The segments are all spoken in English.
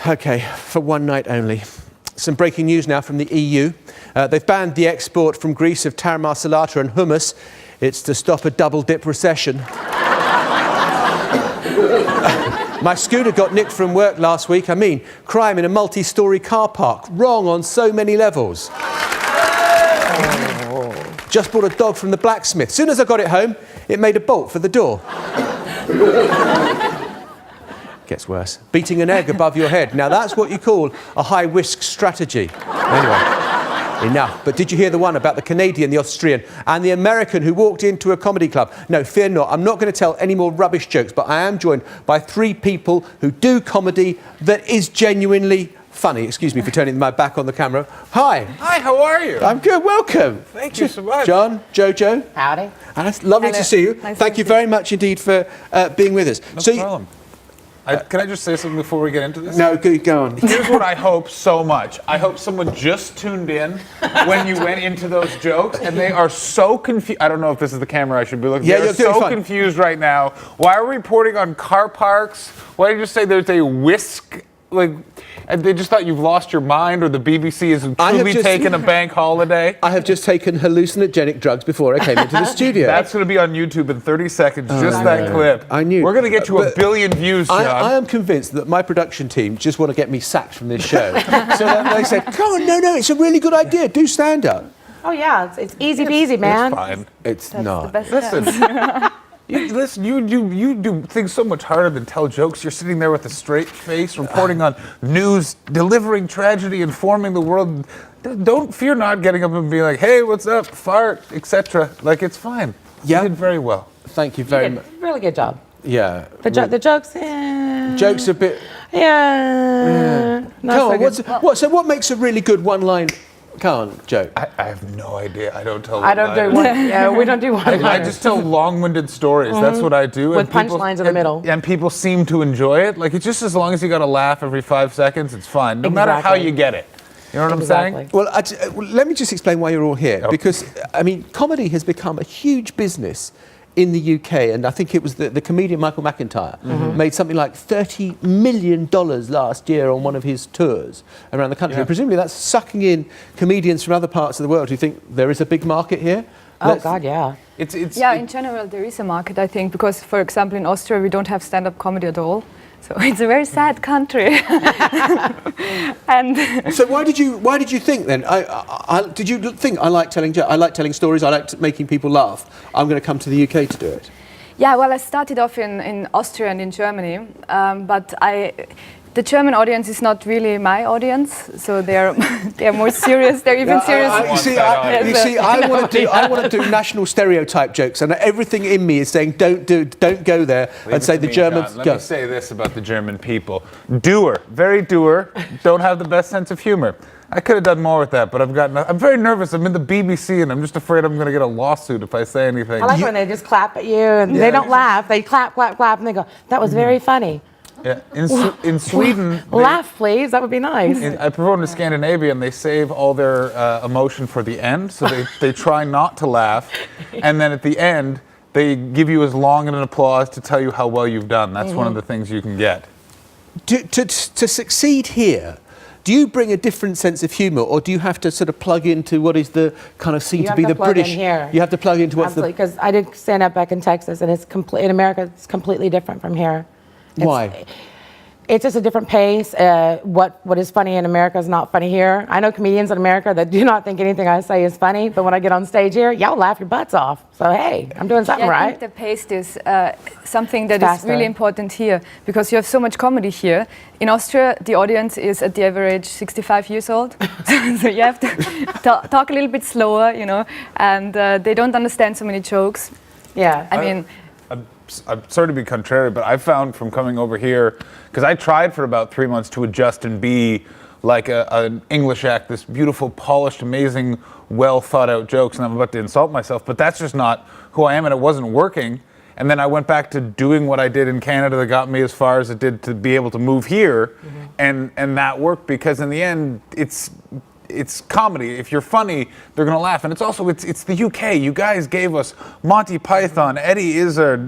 Okay, for one night only. Some breaking news now from the EU. They've banned the export from Greece of tarama salata and hummus. It's to stop a double-dip recession. My scooter got nicked from work last week. I mean, crime in a multi-storey car park. Wrong on so many levels. Just bought a dog from the blacksmith. As soon as I got it home, it made a bolt for the door. Gets worse. Beating an egg above your head. Now that's what you call a high-risk strategy. Anyway, enough. But did you hear the one about the Canadian, the Austrian, and the American who walked into a comedy club? No, fear not. I'm not going to tell any more rubbish jokes, but I am joined by three people who do comedy that is genuinely funny. Excuse me for turning my back on the camera. Hi. Hi, how are you? I'm good, welcome. Thank you so much. John, Jojo. Howdy. And it's lovely to see you. Nice Thank you very much indeed for being with us. No problem. Can I just say something before we get into this? No, go on. Here's what I hope so much. I hope someone just tuned in when you went into those jokes, and they are so confused. I don't know if this is the camera I should be looking at. Yeah, They're so confused right now. Why are we reporting on car parks? Why did you say there's a whisk? And they just thought you've lost your mind, or the BBC is truly taken a bank holiday. I have just taken hallucinogenic drugs before I came into the studio. That's going to be on YouTube in 30 seconds, just that clip. I knew. We're going to get to 1 billion views, John. I am convinced that my production team just want to get me sacked from this show. So they said, come on, no, it's a really good idea. Do stand-up. Oh, yeah, it's easy peasy, man. It's fine. It's not. Listen. You do things so much harder than tell jokes. You're sitting there with a straight face, reporting on news, delivering tragedy, informing the world. Don't fear not getting up and being like, hey, what's up, fart, etc. Like, it's fine. Yeah. You did very well. Thank you very much. Really good job. Yeah. The jokes, Jokes a bit. Yeah. Come on, so what makes a really good one-line joke? I have no idea. I don't tell. I don't do one. Yeah, we don't do one. I just tell long-winded stories. That's what I do. With punchlines in the middle. And people seem to enjoy it. Like, it's just as long as you got to laugh every 5 seconds, it's fine. No matter how you get it. You know what I'm saying? Well, let me just explain why you're all here. Because, I mean, comedy has become a huge business in the UK, and I think it was the comedian Michael McIntyre made something like $30 million last year on one of his tours around the country. And presumably that's sucking in comedians from other parts of the world who think there is a big market here. God, yeah. In general, there is a market, I think, because, for example, in Austria, we don't have stand-up comedy at all. So it's a very sad country. And so why did you think then? Did you think I like telling jokes? I like telling stories. I like making people laugh. I'm going to come to the UK to do it. Yeah, well, I started off in Austria and in Germany, but the German audience is not really my audience, so they're more serious. They're even serious. I want to do national stereotype jokes, and everything in me is saying don't go there and say the Germans. Let me say this about the German people: doer, very doer, don't have the best sense of humor. I could have done more with that, but I'm very nervous. I'm in the BBC, and I'm just afraid I'm going to get a lawsuit if I say anything. I like when they just clap at you, and they don't laugh. They clap, and they go, "That was very funny." Yeah, in Sweden, laugh, please. That would be nice. I performed in Scandinavia, and they save all their emotion for the end, so they try not to laugh, and then at the end they give you as long an applause to tell you how well you've done. That's one of the things you can get. To succeed here, do you bring a different sense of humour, or do you have to sort of plug into what is the kind of seem to be the British? Here. You have to plug into what's Absolutely, because I did stand up back in Texas, and it's in America. It's completely different from here. Why? It's just a different pace. What is funny in America is not funny here. I know comedians in America that do not think anything I say is funny, but when I get on stage here, y'all laugh your butts off. So hey, I'm doing something right. I think the pace is something that is really important here, because you have so much comedy here. In Austria, the audience is at the average 65 years old, so you have to talk a little bit slower, and they don't understand so many jokes. Yeah, I mean. I'm sorry to be contrary, but I found from coming over here, because I tried for about 3 months to adjust and be like an English act, this beautiful, polished, amazing, well thought out jokes, and I'm about to insult myself, but that's just not who I am, and it wasn't working. And then I went back to doing what I did in Canada that got me as far as it did to be able to move here, and that worked, because in the end, it's comedy. If you're funny, they're going to laugh. And it's also, it's the UK. You guys gave us Monty Python, Eddie Izzard,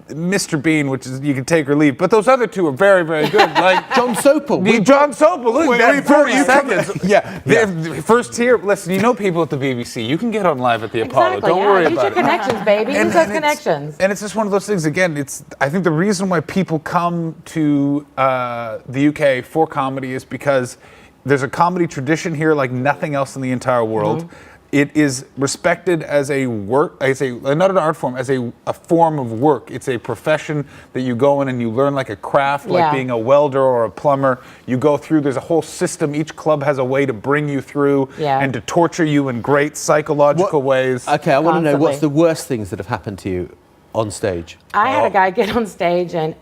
Mr. Bean, which is, you can take or leave. But those other two are very, very good. Like John Sopel. John Sopel. Look at that, 40 seconds. Yeah. First here, listen, you know people at the BBC. You can get on live at the Apollo. Exactly, Don't worry use about your it. connections, baby. Use those connections. And it's just one of those things, again, I think the reason why people come to the UK for comedy is because there's a comedy tradition here like nothing else in the entire world. It is respected as a work, not an art form, as a form of work. It's a profession that you go in and you learn like a craft, like being a welder or a plumber. You go through, there's a whole system. Each club has a way to bring you through and to torture you in great psychological ways. Okay, I want to know, what's the worst things that have happened to you on stage? I had a guy get on stage and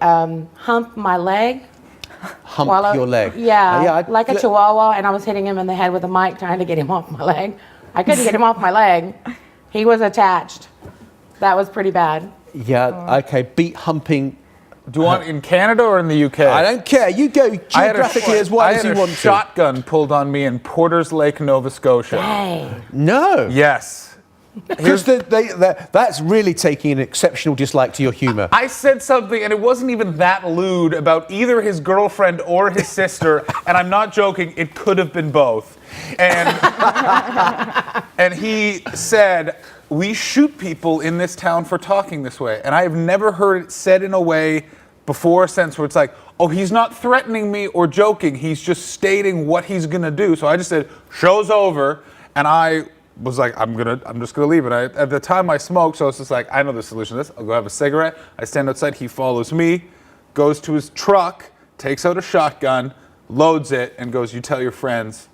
hump my leg. Hump your leg? Yeah, like a chihuahua, and I was hitting him in the head with a mic trying to get him off my leg. I couldn't get him off my leg. He was attached. That was pretty bad. Yeah, okay, beat humping. Do you want in Canada or in the UK? I don't care. You go geographically as wide as you want to. I had a shotgun pulled on me in Porters Lake, Nova Scotia. Hey. No. Yes. Because that's really taking an exceptional dislike to your humour. I said something, and it wasn't even that lewd about either his girlfriend or his sister, and I'm not joking, it could have been both. And, and he said, we shoot people in this town for talking this way. And I have never heard it said in a way before or since where it's like, oh, he's not threatening me or joking, he's just stating what he's going to do. So I just said, show's over, and I was like, I'm just gonna leave it. At the time I smoked, so I was just like, I know the solution to this. I'll go have a cigarette. I stand outside, he follows me, goes to his truck, takes out a shotgun, loads it, and goes, you tell your friends,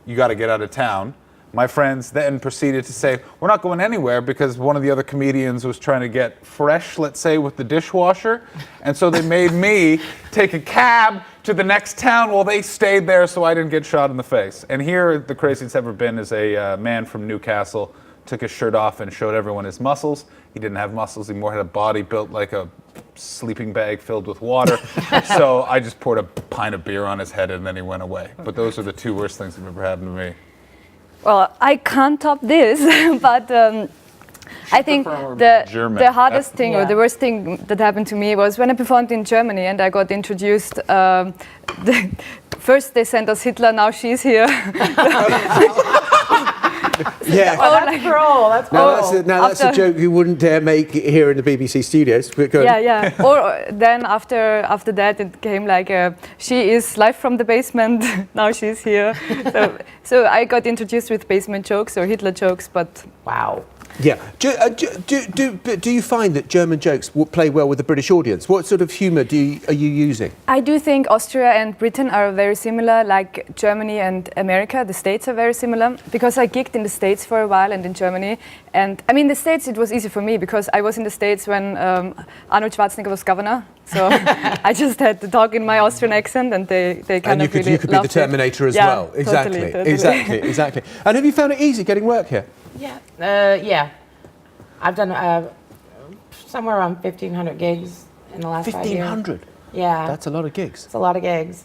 you gotta get out of town. My friends then proceeded to say, we're not going anywhere because one of the other comedians was trying to get fresh, let's say, with the dishwasher. And so they made me take a cab to the next town while they stayed there so I didn't get shot in the face. And here, the craziest it's ever been is a man from Newcastle took his shirt off and showed everyone his muscles. He didn't have muscles, he more had a body built like a sleeping bag filled with water. So I just poured a pint of beer on his head and then he went away. But those are the two worst things that have ever happened to me. Well, I can't top this, but I think the hardest thing or the worst thing that happened to me was when I performed in Germany and I got introduced. First they sent us Hitler, now she's here. Yeah. Oh, that's cruel. That's cruel. Now that's a joke you wouldn't dare make here in the BBC studios. Yeah. Or then after that it came like, she is live from the basement, now she's here. So I got introduced with basement jokes or Hitler jokes, but wow. Yeah. Do you find that German jokes play well with the British audience? What sort of humour are you using? I do think Austria and Britain are very similar, like Germany and America. The States are very similar because I gigged in the States for a while and in Germany. And I mean, the States, it was easy for me because I was in the States when Arnold Schwarzenegger was governor. So I just had to talk in my Austrian accent and they kind of really you could be the Terminator as well. Exactly. Totally. Exactly. And have you found it easy getting work here? Yeah. I've done somewhere around 1,500 gigs in the last 5 years. 1,500? Yeah. That's a lot of gigs. It's a lot of gigs.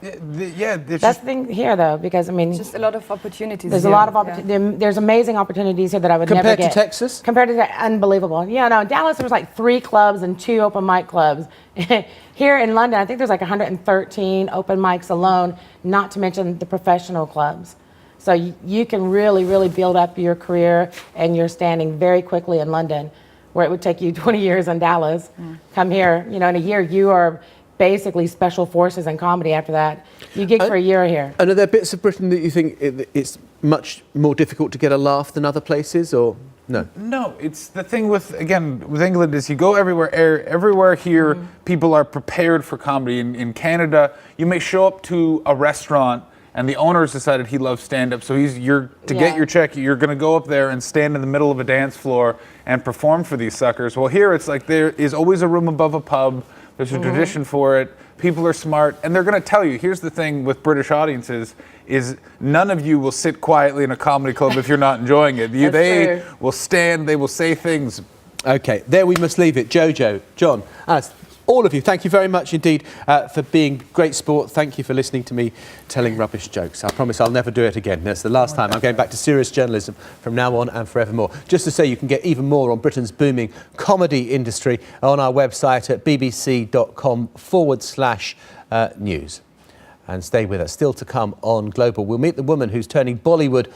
That's the thing here, though, because, I mean... Just a lot of opportunities. There's a lot of opportunities. There's amazing opportunities here that I would never get. Compared to Texas? Compared to unbelievable. Yeah, no, in Dallas, there was like 3 clubs and 2 open mic clubs. Here in London, I think there's like 113 open mics alone, not to mention the professional clubs. So you can really, really build up your career and your standing very quickly in London, where it would take you 20 years in Dallas. Come here, in a year, you are basically special forces in comedy after that. You gig for a year here. And are there bits of Britain that you think it's much more difficult to get a laugh than other places, or no? No, it's the thing with England is you go everywhere here, people are prepared for comedy. In Canada, you may show up to a restaurant and the owner has decided he loves stand-up, so get your check, you're going to go up there and stand in the middle of a dance floor and perform for these suckers. Well, here it's like there is always a room above a pub. There's a tradition for it. People are smart, and they're going to tell you. Here's the thing with British audiences: is none of you will sit quietly in a comedy club if you're not enjoying it. They will stand. They will say things. Okay, there we must leave it. Jojo, John, Alice, all of you, thank you very much indeed for being great sport. Thank you for listening to me telling rubbish jokes. I promise I'll never do it again. That's the last time. I'm going back to serious journalism from now on and forevermore. Just to say, you can get even more on Britain's booming comedy industry on our website at bbc.com/news. And stay with us. Still to come on Global, we'll meet the woman who's turning Bollywood